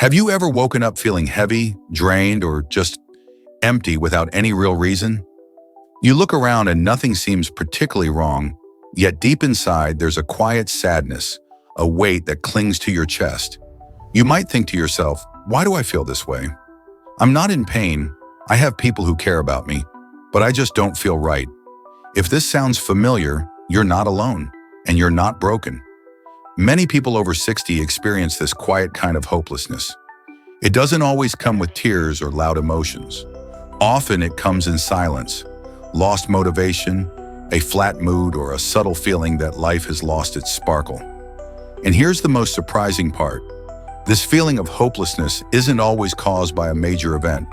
Have you ever woken up feeling heavy, drained, or just empty without any real reason? You look around and nothing seems particularly wrong, yet deep inside there's a quiet sadness, a weight that clings to your chest. You might think to yourself, why do I feel this way? I'm not in pain. I have people who care about me, but I just don't feel right. If this sounds familiar, you're not alone, and you're not broken. Many people over 60 experience this quiet kind of hopelessness. It doesn't always come with tears or loud emotions. Often it comes in silence, lost motivation, a flat mood, or a subtle feeling that life has lost its sparkle. And here's the most surprising part. This feeling of hopelessness isn't always caused by a major event.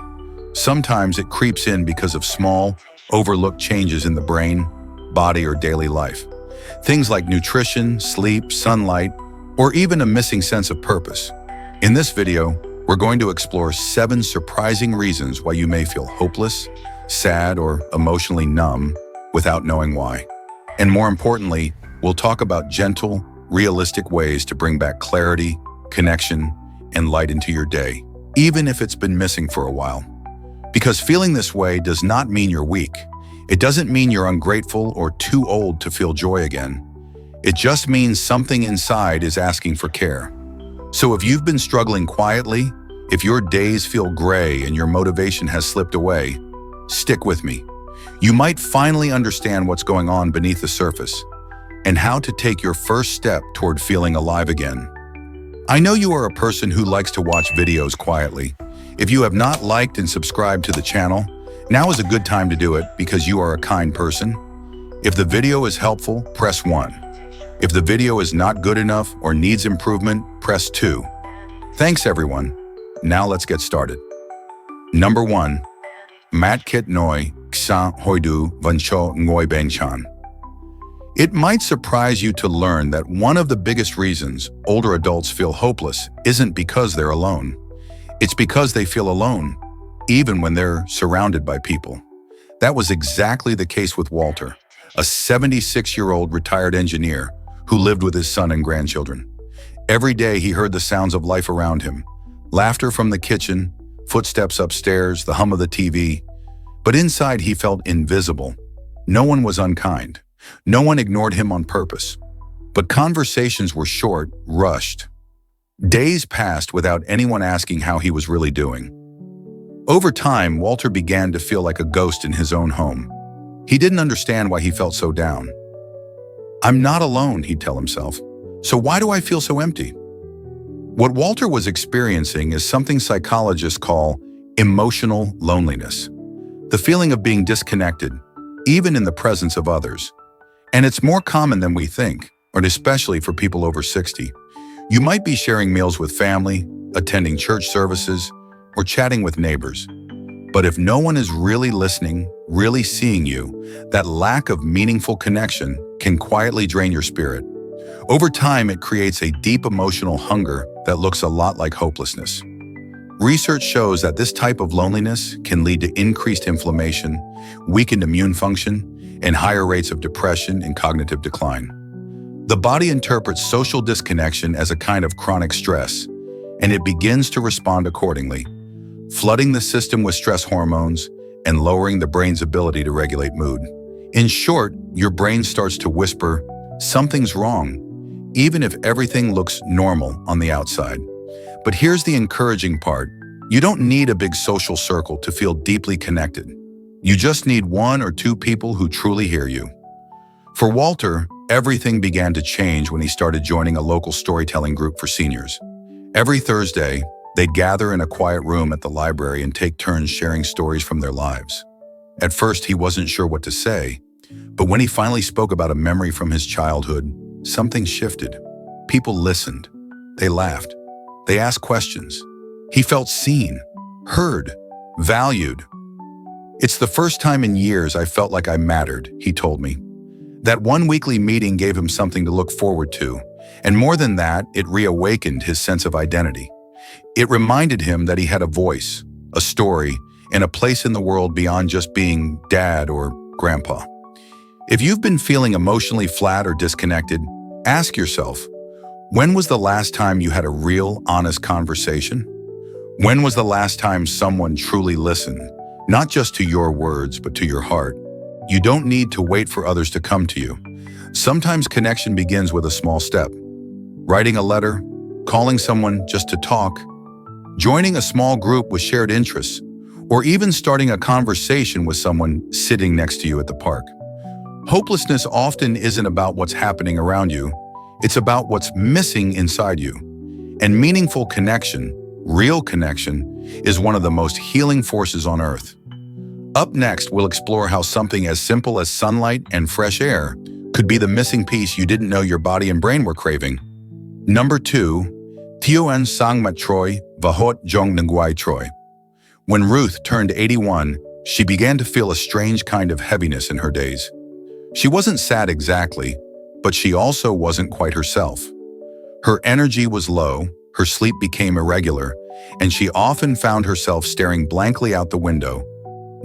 Sometimes it creeps in because of small, overlooked changes in the brain, body, or daily life. Things like nutrition, sleep, sunlight, or even a missing sense of purpose. In this video, we're going to explore 7 surprising reasons why you may feel hopeless, sad, or emotionally numb without knowing why. And more importantly, we'll talk about gentle, realistic ways to bring back clarity, connection, and light into your day, even if it's been missing for a while. Because feeling this way does not mean you're weak. It doesn't mean you're ungrateful or too old to feel joy again. It just means something inside is asking for care. So if you've been struggling quietly, if your days feel gray and your motivation has slipped away, stick with me. You might finally understand what's going on beneath the surface and how to take your first step toward feeling alive again. I know you are a person who likes to watch videos quietly. If you have not liked and subscribed to the channel, now is a good time to do it because you are a kind person. If the video is helpful, press 1. If the video is not good enough or needs improvement, press 2. Thanks everyone. Now let's get started. Number 1. Mat kit noi ksa hoidu vancho ngoi benchan. It might surprise you to learn that one of the biggest reasons older adults feel hopeless isn't because they're alone. It's because they feel alone, even when they're surrounded by people. That was exactly the case with Walter, a 76-year-old retired engineer who lived with his son and grandchildren. Every day he heard the sounds of life around him, laughter from the kitchen, footsteps upstairs, the hum of the TV. But inside he felt invisible. No one was unkind. No one ignored him on purpose. But conversations were short, rushed. Days passed without anyone asking how he was really doing. Over time, Walter began to feel like a ghost in his own home. He didn't understand why he felt so down. I'm not alone, he'd tell himself. So why do I feel so empty? What Walter was experiencing is something psychologists call emotional loneliness. The feeling of being disconnected, even in the presence of others. And it's more common than we think, and especially for people over 60. You might be sharing meals with family, attending church services, or chatting with neighbors. But if no one is really listening, really seeing you, that lack of meaningful connection can quietly drain your spirit. Over time, it creates a deep emotional hunger that looks a lot like hopelessness. Research shows that this type of loneliness can lead to increased inflammation, weakened immune function, and higher rates of depression and cognitive decline. The body interprets social disconnection as a kind of chronic stress, and it begins to respond accordingly, flooding the system with stress hormones and lowering the brain's ability to regulate mood. In short, your brain starts to whisper, something's wrong, even if everything looks normal on the outside. But here's the encouraging part. You don't need a big social circle to feel deeply connected. You just need 1 or 2 people who truly hear you. For Walter, everything began to change when he started joining a local storytelling group for seniors. Every Thursday, they'd gather in a quiet room at the library and take turns sharing stories from their lives. At first, he wasn't sure what to say, but when he finally spoke about a memory from his childhood, something shifted. People listened. They laughed. They asked questions. He felt seen, heard, valued. It's the first time in years I felt like I mattered, he told me. That one weekly meeting gave him something to look forward to, and more than that, it reawakened his sense of identity. It reminded him that he had a voice, a story, and a place in the world beyond just being dad or grandpa. If you've been feeling emotionally flat or disconnected, ask yourself, when was the last time you had a real, honest conversation? When was the last time someone truly listened? Not just to your words, but to your heart. You don't need to wait for others to come to you. Sometimes connection begins with a small step. Writing a letter, calling someone just to talk, joining a small group with shared interests, or even starting a conversation with someone sitting next to you at the park. Hopelessness often isn't about what's happening around you. It's about what's missing inside you. And meaningful connection, real connection, is one of the most healing forces on earth. Up next, we'll explore how something as simple as sunlight and fresh air could be the missing piece you didn't know your body and brain were craving. Number 2, Tioan sang mat troy, vahot jong nguai troy. When Ruth turned 81, she began to feel a strange kind of heaviness in her days. She wasn't sad exactly, but she also wasn't quite herself. Her energy was low, her sleep became irregular, and she often found herself staring blankly out the window,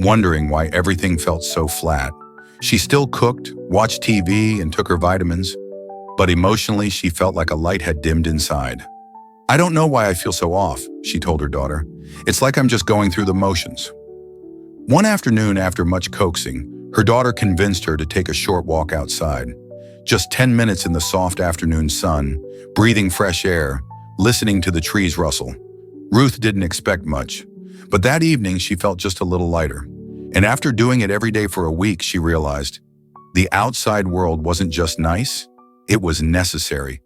wondering why everything felt so flat. She still cooked, watched TV, and took her vitamins, but emotionally she felt like a light had dimmed inside. "I don't know why I feel so off," she told her daughter. "It's like I'm just going through the motions." One afternoon, after much coaxing, her daughter convinced her to take a short walk outside. Just 10 minutes in the soft afternoon sun, breathing fresh air, listening to the trees rustle. Ruth didn't expect much, but that evening she felt just a little lighter. And after doing it every day for a week, she realized the outside world wasn't just nice, it was necessary.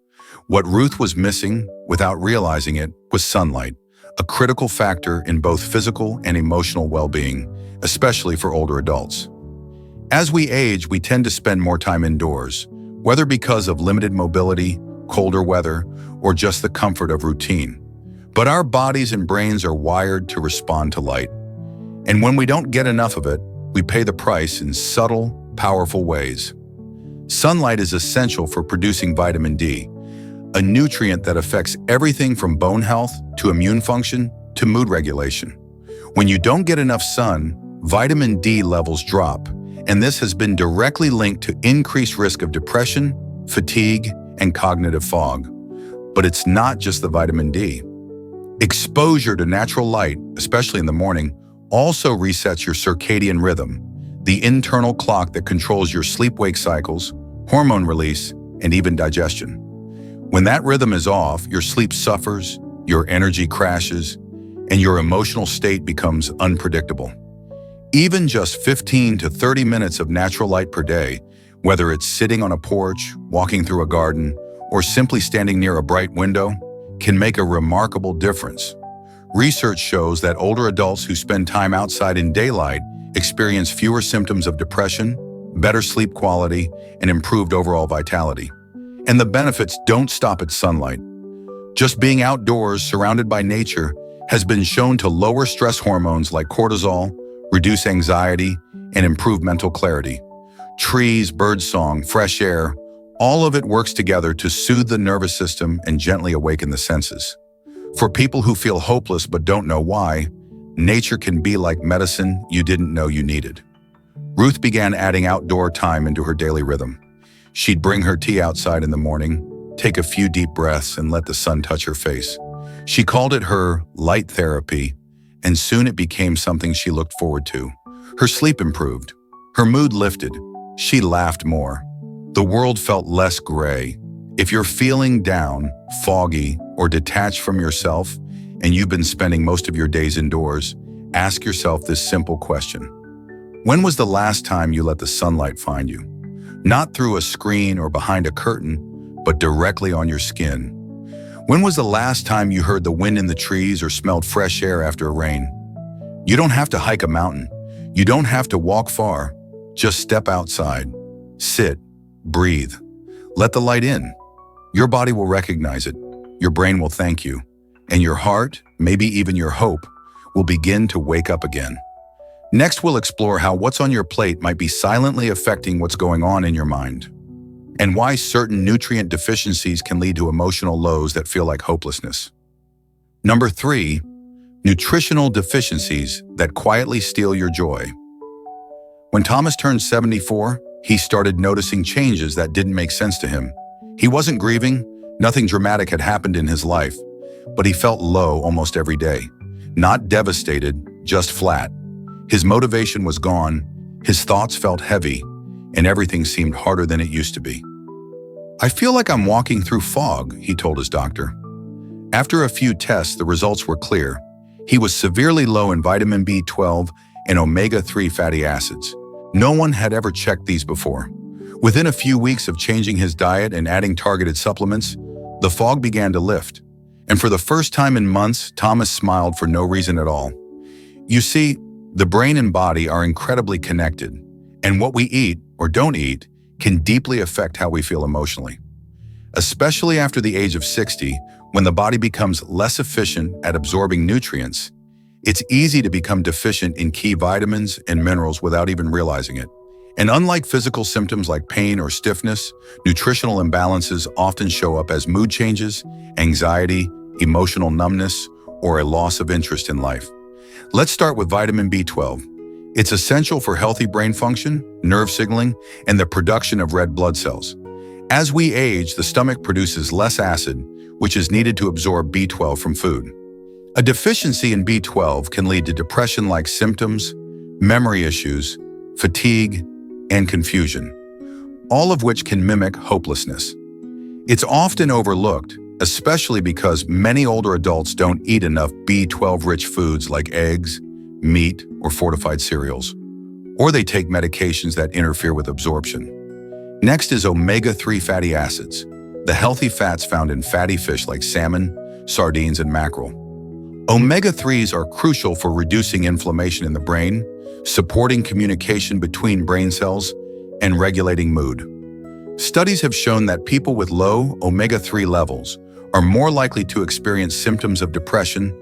What Ruth was missing, without realizing it, was sunlight, a critical factor in both physical and emotional well-being, especially for older adults. As we age, we tend to spend more time indoors, whether because of limited mobility, colder weather, or just the comfort of routine. But our bodies and brains are wired to respond to light. And when we don't get enough of it, we pay the price in subtle, powerful ways. Sunlight is essential for producing vitamin D, a nutrient that affects everything from bone health to immune function to mood regulation. When you don't get enough sun, vitamin D levels drop, and this has been directly linked to increased risk of depression, fatigue, and cognitive fog. But it's not just the vitamin D. Exposure to natural light, especially in the morning, also resets your circadian rhythm, the internal clock that controls your sleep-wake cycles, hormone release, and even digestion. When that rhythm is off, your sleep suffers, your energy crashes, and your emotional state becomes unpredictable. Even just 15 to 30 minutes of natural light per day, whether it's sitting on a porch, walking through a garden, or simply standing near a bright window, can make a remarkable difference. Research shows that older adults who spend time outside in daylight experience fewer symptoms of depression, better sleep quality, and improved overall vitality. And the benefits don't stop at sunlight. Just being outdoors, surrounded by nature, has been shown to lower stress hormones like cortisol, reduce anxiety, and improve mental clarity. Trees, birdsong, fresh air, all of it works together to soothe the nervous system and gently awaken the senses. For people who feel hopeless but don't know why, nature can be like medicine you didn't know you needed. Ruth began adding outdoor time into her daily rhythm. She'd bring her tea outside in the morning, take a few deep breaths, and let the sun touch her face. She called it her light therapy, and soon it became something she looked forward to. Her sleep improved. Her mood lifted. She laughed more. The world felt less gray. If you're feeling down, foggy, or detached from yourself, and you've been spending most of your days indoors, ask yourself this simple question. When was the last time you let the sunlight find you? Not through a screen or behind a curtain, but directly on your skin. When was the last time you heard the wind in the trees or smelled fresh air after a rain? You don't have to hike a mountain. You don't have to walk far. Just step outside. Sit. Breathe. Let the light in. Your body will recognize it. Your brain will thank you. And your heart, maybe even your hope, will begin to wake up again. Next, we'll explore how what's on your plate might be silently affecting what's going on in your mind, and why certain nutrient deficiencies can lead to emotional lows that feel like hopelessness. Number 3, nutritional deficiencies that quietly steal your joy. When Thomas turned 74, he started noticing changes that didn't make sense to him. He wasn't grieving, nothing dramatic had happened in his life, but he felt low almost every day. Not devastated, just flat. His motivation was gone, his thoughts felt heavy, and everything seemed harder than it used to be. "I feel like I'm walking through fog," he told his doctor. After a few tests, the results were clear. He was severely low in vitamin B12 and omega-3 fatty acids. No one had ever checked these before. Within a few weeks of changing his diet and adding targeted supplements, the fog began to lift. And for the first time in months, Thomas smiled for no reason at all. You see, the brain and body are incredibly connected, and what we eat or don't eat can deeply affect how we feel emotionally. Especially after the age of 60, when the body becomes less efficient at absorbing nutrients, it's easy to become deficient in key vitamins and minerals without even realizing it. And unlike physical symptoms like pain or stiffness, nutritional imbalances often show up as mood changes, anxiety, emotional numbness, or a loss of interest in life. Let's start with vitamin B12. It's essential for healthy brain function, nerve signaling, and the production of red blood cells. As we age, the stomach produces less acid, which is needed to absorb B12 from food. A deficiency in B12 can lead to depression-like symptoms, memory issues, fatigue, and confusion, all of which can mimic hopelessness. It's often overlooked, especially because many older adults don't eat enough B12-rich foods like eggs, meat, or fortified cereals, or they take medications that interfere with absorption. Next is omega-3 fatty acids, the healthy fats found in fatty fish like salmon, sardines, and mackerel. Omega-3s are crucial for reducing inflammation in the brain, supporting communication between brain cells, and regulating mood. Studies have shown that people with low omega-3 levels are more likely to experience symptoms of depression,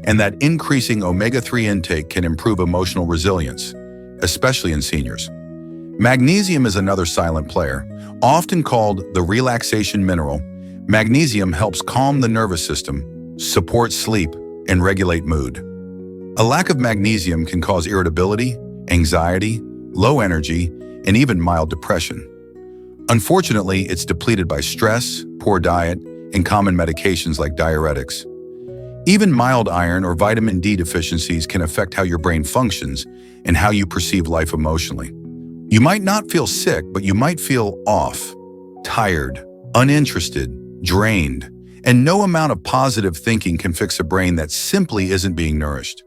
and that increasing omega-3 intake can improve emotional resilience, especially in seniors. Magnesium is another silent player. Often called the relaxation mineral, magnesium helps calm the nervous system, support sleep, and regulate mood. A lack of magnesium can cause irritability, anxiety, low energy, and even mild depression. Unfortunately, it's depleted by stress, poor diet, and common medications like diuretics. Even mild iron or vitamin D deficiencies can affect how your brain functions and how you perceive life emotionally. You might not feel sick, but you might feel off, tired, uninterested, drained, and no amount of positive thinking can fix a brain that simply isn't being nourished.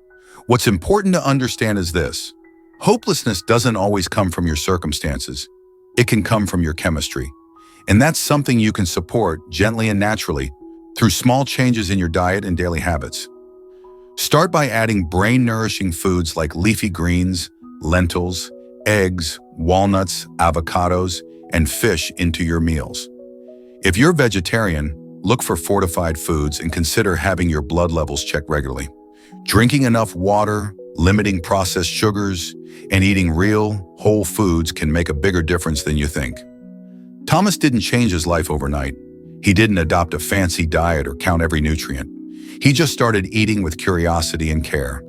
What's important to understand is this: hopelessness doesn't always come from your circumstances. It can come from your chemistry. And that's something you can support gently and naturally through small changes in your diet and daily habits. Start by adding brain-nourishing foods like leafy greens, lentils, eggs, walnuts, avocados, and fish into your meals. If you're vegetarian, look for fortified foods and consider having your blood levels checked regularly. Drinking enough water, limiting processed sugars, and eating real, whole foods can make a bigger difference than you think. Thomas didn't change his life overnight. He didn't adopt a fancy diet or count every nutrient. He just started eating with curiosity and care,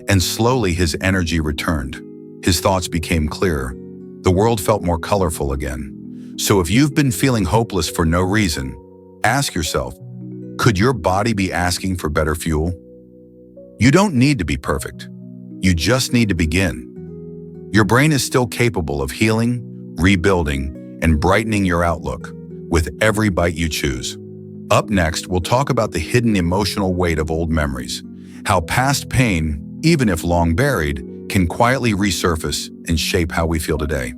and slowly his energy returned. His thoughts became clearer. The world felt more colorful again. So if you've been feeling hopeless for no reason, ask yourself, could your body be asking for better fuel? You don't need to be perfect. You just need to begin. Your brain is still capable of healing, rebuilding, and brightening your outlook with every bite you choose. Up next, we'll talk about the hidden emotional weight of old memories, how past pain, even if long buried, can quietly resurface and shape how we feel today.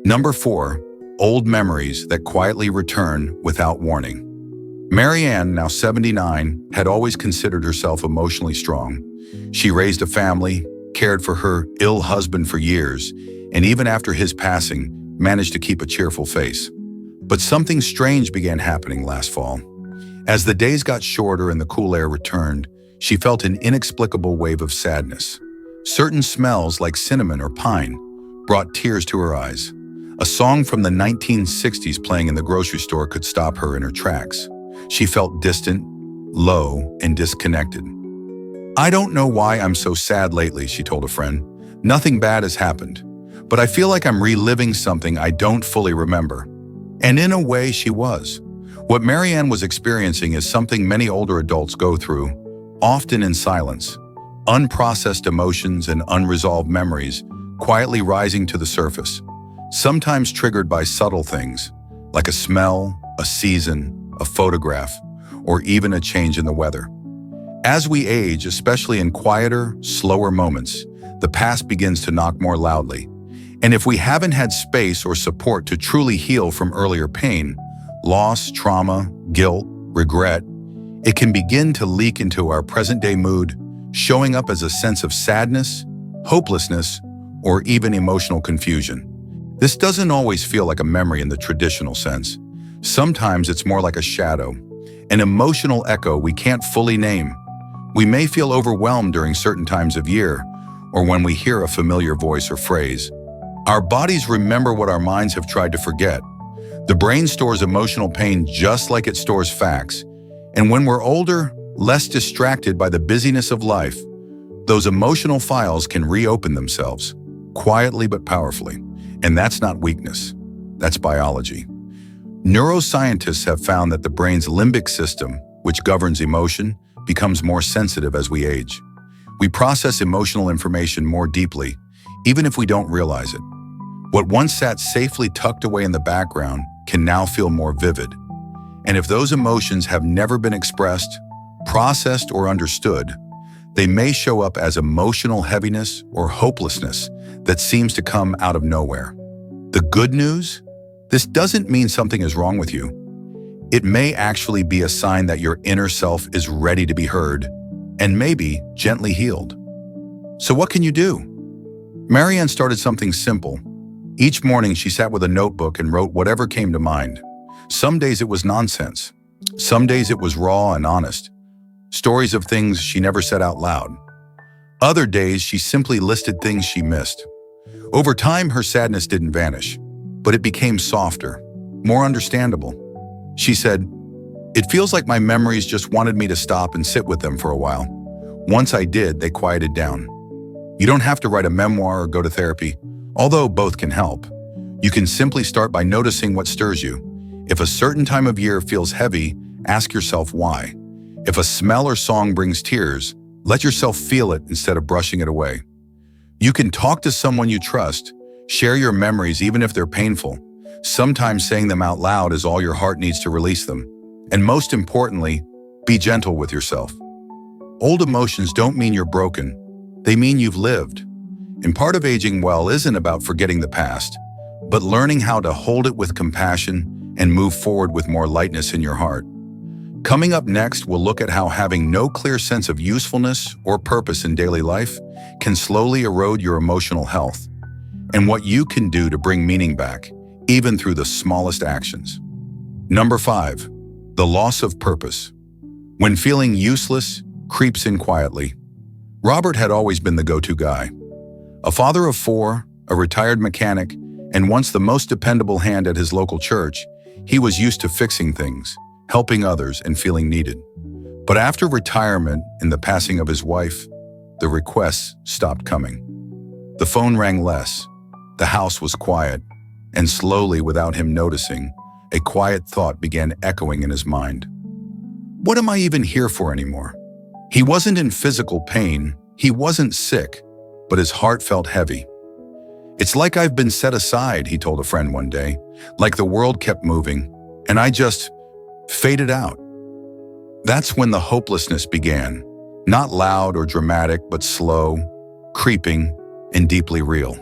Number 4, old memories that quietly return without warning. Marianne, now 79, had always considered herself emotionally strong. She raised a family, cared for her ill husband for years, and even after his passing, managed to keep a cheerful face. But something strange began happening last fall. As the days got shorter and the cool air returned, she felt an inexplicable wave of sadness. Certain smells like cinnamon or pine brought tears to her eyes. A song from the 1960s playing in the grocery store could stop her in her tracks. She felt distant, low, and disconnected. "I don't know why I'm so sad lately," she told a friend. "Nothing bad has happened, but I feel like I'm reliving something I don't fully remember." And in a way, she was. What Marianne was experiencing is something many older adults go through, often in silence. unprocessed emotions and unresolved memories quietly rising to the surface, sometimes triggered by subtle things like a smell, a season, a photograph, or even a change in the weather. As we age, especially in quieter, slower moments, the past begins to knock more loudly. And if we haven't had space or support to truly heal from earlier pain, loss, trauma, guilt, regret, it can begin to leak into our present-day mood, showing up as a sense of sadness, hopelessness, or even emotional confusion. This doesn't always feel like a memory in the traditional sense. Sometimes it's more like a shadow, an emotional echo we can't fully name. We may feel overwhelmed during certain times of year, or when we hear a familiar voice or phrase. Our bodies remember what our minds have tried to forget. The brain stores emotional pain just like it stores facts. And when we're older, less distracted by the busyness of life, those emotional files can reopen themselves, quietly but powerfully. And that's not weakness, that's biology. Neuroscientists have found that the brain's limbic system, which governs emotion, becomes more sensitive as we age. We process emotional information more deeply, even if we don't realize it. What once sat safely tucked away in the background can now feel more vivid. And if those emotions have never been expressed, processed, or understood, they may show up as emotional heaviness or hopelessness that seems to come out of nowhere. The good news? This doesn't mean something is wrong with you. It may actually be a sign that your inner self is ready to be heard and maybe gently healed. So what can you do? Marianne started something simple. Each morning she sat with a notebook and wrote whatever came to mind. Some days it was nonsense. Some days it was raw and honest. Stories of things she never said out loud. Other days she simply listed things she missed. Over time her sadness didn't vanish, but it became softer, more understandable. She said, "It feels like my memories just wanted me to stop and sit with them for a while. Once I did, they quieted down." You don't have to write a memoir or go to therapy, although both can help. You can simply start by noticing what stirs you. If a certain time of year feels heavy, ask yourself why. If a smell or song brings tears, let yourself feel it instead of brushing it away. You can talk to someone you trust, share your memories even if they're painful. Sometimes saying them out loud is all your heart needs to release them. And most importantly, be gentle with yourself. Old emotions don't mean you're broken. They mean you've lived. And part of aging well isn't about forgetting the past, but learning how to hold it with compassion and move forward with more lightness in your heart. Coming up next, we'll look at how having no clear sense of usefulness or purpose in daily life can slowly erode your emotional health, and what you can do to bring meaning back, even through the smallest actions. Number 5, the loss of purpose. When feeling useless creeps in quietly. Robert had always been the go-to guy. A father of 4, a retired mechanic, and once the most dependable hand at his local church, he was used to fixing things, helping others, and feeling needed. But after retirement and the passing of his wife, the requests stopped coming. The phone rang less, the house was quiet, and slowly, without him noticing, a quiet thought began echoing in his mind. What am I even here for anymore? He wasn't in physical pain, he wasn't sick, but his heart felt heavy. "It's like I've been set aside," he told a friend one day, "like the world kept moving, and I just faded out." That's when the hopelessness began, not loud or dramatic, but slow, creeping, and deeply real.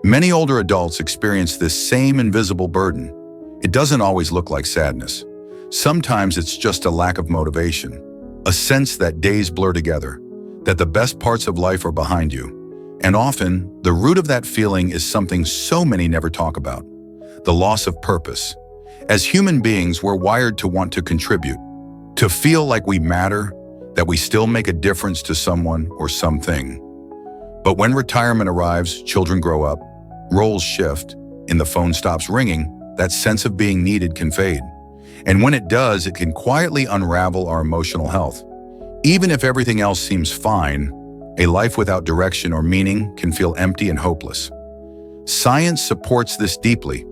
Many older adults experience this same invisible burden. It doesn't always look like sadness. Sometimes it's just a lack of motivation, a sense that days blur together, that the best parts of life are behind you. And often, the root of that feeling is something so many never talk about: the loss of purpose. As human beings, we're wired to want to contribute, to feel like we matter, that we still make a difference to someone or something. But when retirement arrives, children grow up, roles shift, and the phone stops ringing, that sense of being needed can fade. And when it does, it can quietly unravel our emotional health. Even if everything else seems fine, a life without direction or meaning can feel empty and hopeless. Science supports this deeply.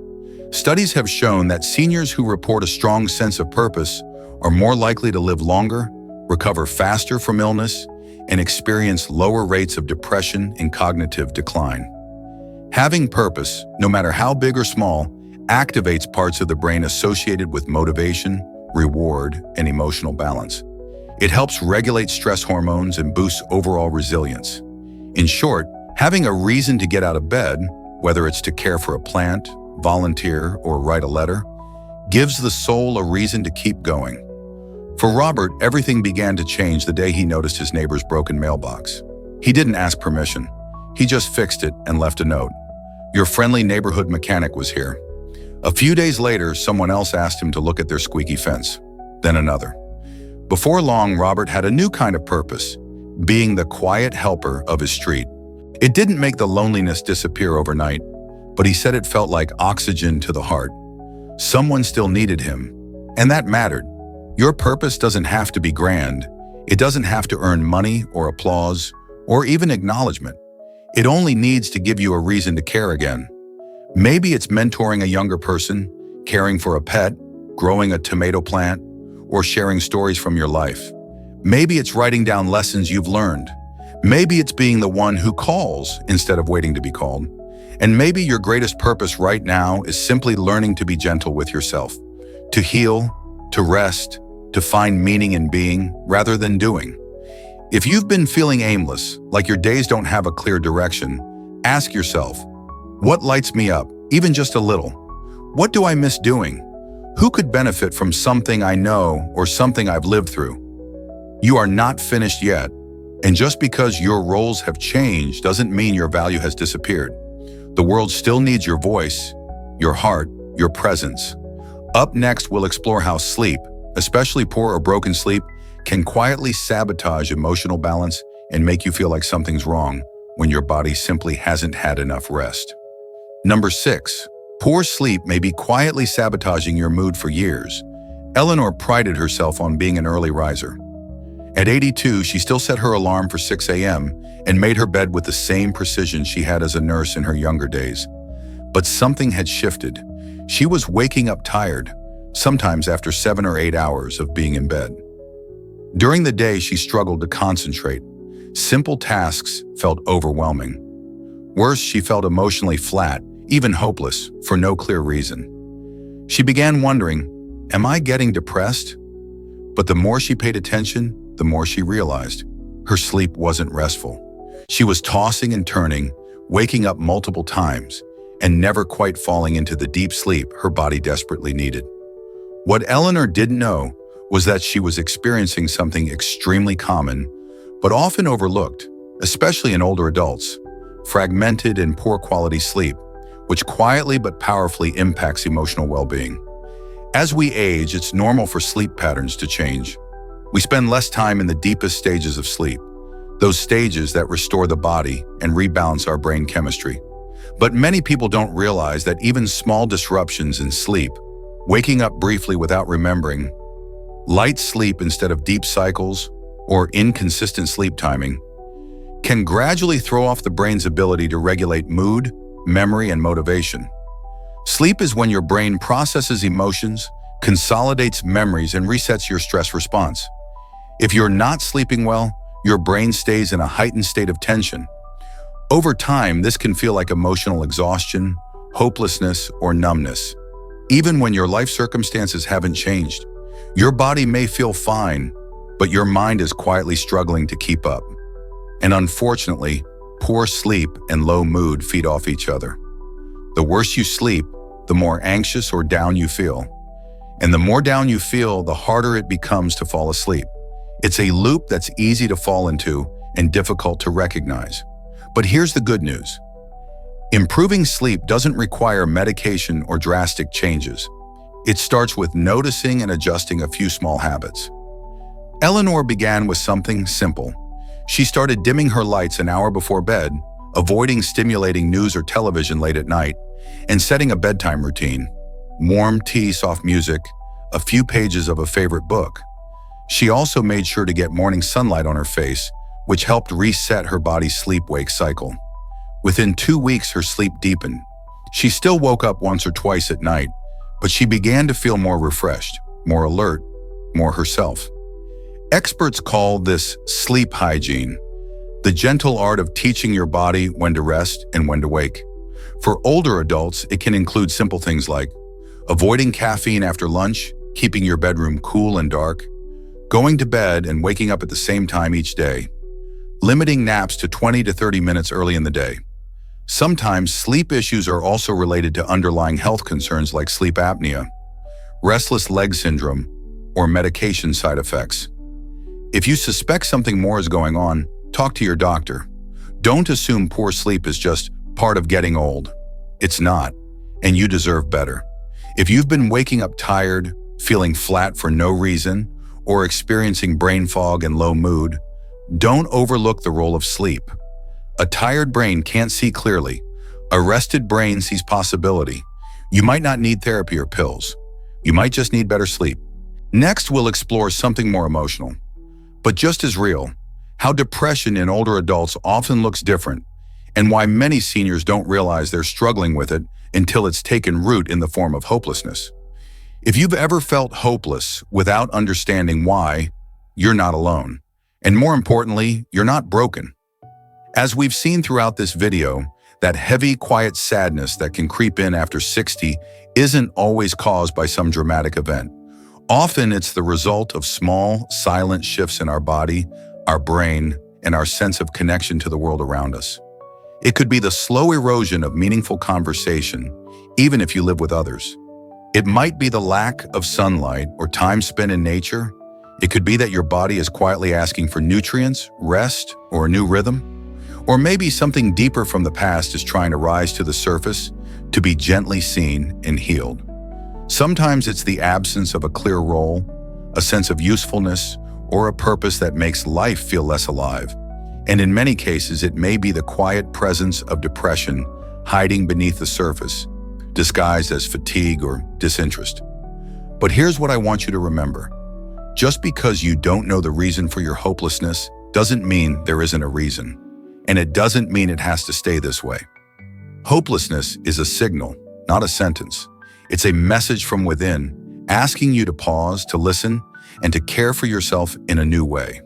Studies have shown that seniors who report a strong sense of purpose are more likely to live longer, recover faster from illness, and experience lower rates of depression and cognitive decline. Having purpose, no matter how big or small, activates parts of the brain associated with motivation, reward, and emotional balance. It helps regulate stress hormones and boosts overall resilience. In short, having a reason to get out of bed, whether it's to care for a plant, volunteer, or write a letter, gives the soul a reason to keep going. For Robert, everything began to change the day he noticed his neighbor's broken mailbox. He didn't ask permission. He just fixed it and left a note. "Your friendly neighborhood mechanic was here." A few days later, someone else asked him to look at their squeaky fence. Then another. Before long, Robert had a new kind of purpose, being the quiet helper of his street. It didn't make the loneliness disappear overnight, but he said it felt like oxygen to the heart. Someone still needed him, and that mattered. Your purpose doesn't have to be grand. It doesn't have to earn money or applause or even acknowledgement. It only needs to give you a reason to care again. Maybe it's mentoring a younger person, caring for a pet, growing a tomato plant, or sharing stories from your life. Maybe it's writing down lessons you've learned. Maybe it's being the one who calls instead of waiting to be called. And maybe your greatest purpose right now is simply learning to be gentle with yourself, to heal, to rest, to find meaning in being rather than doing. If you've been feeling aimless, like your days don't have a clear direction, ask yourself, what lights me up, even just a little? What do I miss doing? Who could benefit from something I know or something I've lived through? You are not finished yet, and just because your roles have changed doesn't mean your value has disappeared. The world still needs your voice, your heart, your presence. Up next, we'll explore how sleep, especially poor or broken sleep, can quietly sabotage emotional balance and make you feel like something's wrong when your body simply hasn't had enough rest. Number 6. Poor sleep may be quietly sabotaging your mood for years. Eleanor prided herself on being an early riser. At 82, she still set her alarm for 6 a.m. and made her bed with the same precision she had as a nurse in her younger days. But something had shifted. She was waking up tired, sometimes after 7 or 8 hours of being in bed. During the day, she struggled to concentrate. Simple tasks felt overwhelming. Worse, she felt emotionally flat, even hopeless, for no clear reason. She began wondering, am I getting depressed? But the more she paid attention, the more she realized her sleep wasn't restful. She was tossing and turning, waking up multiple times, and never quite falling into the deep sleep her body desperately needed. What Eleanor didn't know was that she was experiencing something extremely common, but often overlooked, especially in older adults: fragmented and poor quality sleep, which quietly but powerfully impacts emotional well-being. As we age, it's normal for sleep patterns to change. We spend less time in the deepest stages of sleep, those stages that restore the body and rebalance our brain chemistry. But many people don't realize that even small disruptions in sleep, waking up briefly without remembering, light sleep instead of deep cycles, or inconsistent sleep timing, can gradually throw off the brain's ability to regulate mood, memory, and motivation. Sleep is when your brain processes emotions, consolidates memories, and resets your stress response. If you're not sleeping well, your brain stays in a heightened state of tension. Over time, this can feel like emotional exhaustion, hopelessness, or numbness. Even when your life circumstances haven't changed, your body may feel fine, but your mind is quietly struggling to keep up. And unfortunately, poor sleep and low mood feed off each other. The worse you sleep, the more anxious or down you feel. And the more down you feel, the harder it becomes to fall asleep. It's a loop that's easy to fall into and difficult to recognize. But here's the good news. Improving sleep doesn't require medication or drastic changes. It starts with noticing and adjusting a few small habits. Eleanor began with something simple. She started dimming her lights an hour before bed, avoiding stimulating news or television late at night, and setting a bedtime routine. Warm tea, soft music, a few pages of a favorite book. She also made sure to get morning sunlight on her face, which helped reset her body's sleep-wake cycle. Within 2 weeks, her sleep deepened. She still woke up once or twice at night, but she began to feel more refreshed, more alert, more herself. Experts call this sleep hygiene, the gentle art of teaching your body when to rest and when to wake. For older adults, it can include simple things like avoiding caffeine after lunch, keeping your bedroom cool and dark, going to bed and waking up at the same time each day, limiting naps to 20 to 30 minutes early in the day. Sometimes sleep issues are also related to underlying health concerns like sleep apnea, restless leg syndrome, or medication side effects. If you suspect something more is going on, talk to your doctor. Don't assume poor sleep is just part of getting old. It's not, and you deserve better. If you've been waking up tired, feeling flat for no reason, or experiencing brain fog and low mood, don't overlook the role of sleep. A tired brain can't see clearly. A rested brain sees possibility. You might not need therapy or pills. You might just need better sleep. Next, we'll explore something more emotional, but just as real: how depression in older adults often looks different, and why many seniors don't realize they're struggling with it until it's taken root in the form of hopelessness. If you've ever felt hopeless without understanding why, you're not alone. And more importantly, you're not broken. As we've seen throughout this video, that heavy, quiet sadness that can creep in after 60 isn't always caused by some dramatic event. Often it's the result of small, silent shifts in our body, our brain, and our sense of connection to the world around us. It could be the slow erosion of meaningful conversation, even if you live with others. It might be the lack of sunlight or time spent in nature. It could be that your body is quietly asking for nutrients, rest, or a new rhythm. Or maybe something deeper from the past is trying to rise to the surface to be gently seen and healed. Sometimes it's the absence of a clear role, a sense of usefulness, or a purpose that makes life feel less alive. And in many cases, it may be the quiet presence of depression hiding beneath the surface, disguised as fatigue or disinterest. But here's what I want you to remember. Just because you don't know the reason for your hopelessness doesn't mean there isn't a reason. And it doesn't mean it has to stay this way. Hopelessness is a signal, not a sentence. It's a message from within, asking you to pause, to listen, and to care for yourself in a new way.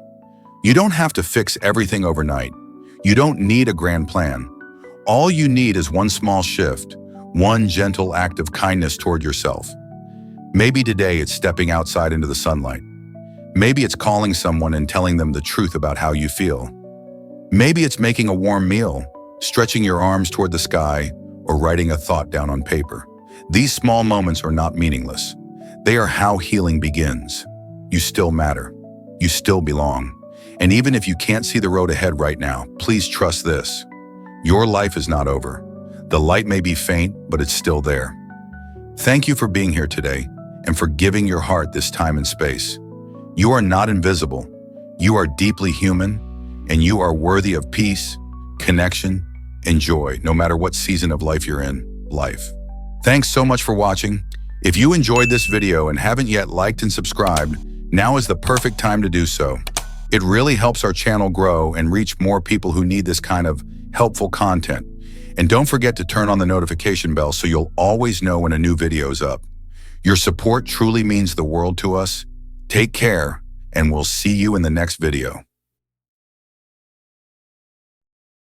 You don't have to fix everything overnight. You don't need a grand plan. All you need is one small shift, one gentle act of kindness toward yourself. Maybe today it's stepping outside into the sunlight. Maybe it's calling someone and telling them the truth about how you feel. Maybe it's making a warm meal, stretching your arms toward the sky, or writing a thought down on paper. These small moments are not meaningless. They are how healing begins. You still matter. You still belong. And even if you can't see the road ahead right now, please trust this. Your life is not over. The light may be faint, but it's still there. Thank you for being here today and for giving your heart this time and space. You are not invisible. You are deeply human, and you are worthy of peace, connection, and joy, no matter what season of life you're in. Thanks so much for watching. If you enjoyed this video and haven't yet liked and subscribed, now is the perfect time to do so. It really helps our channel grow and reach more people who need this kind of helpful content. And don't forget to turn on the notification bell so you'll always know when a new video is up. Your support truly means the world to us. Take care, and we'll see you in the next video.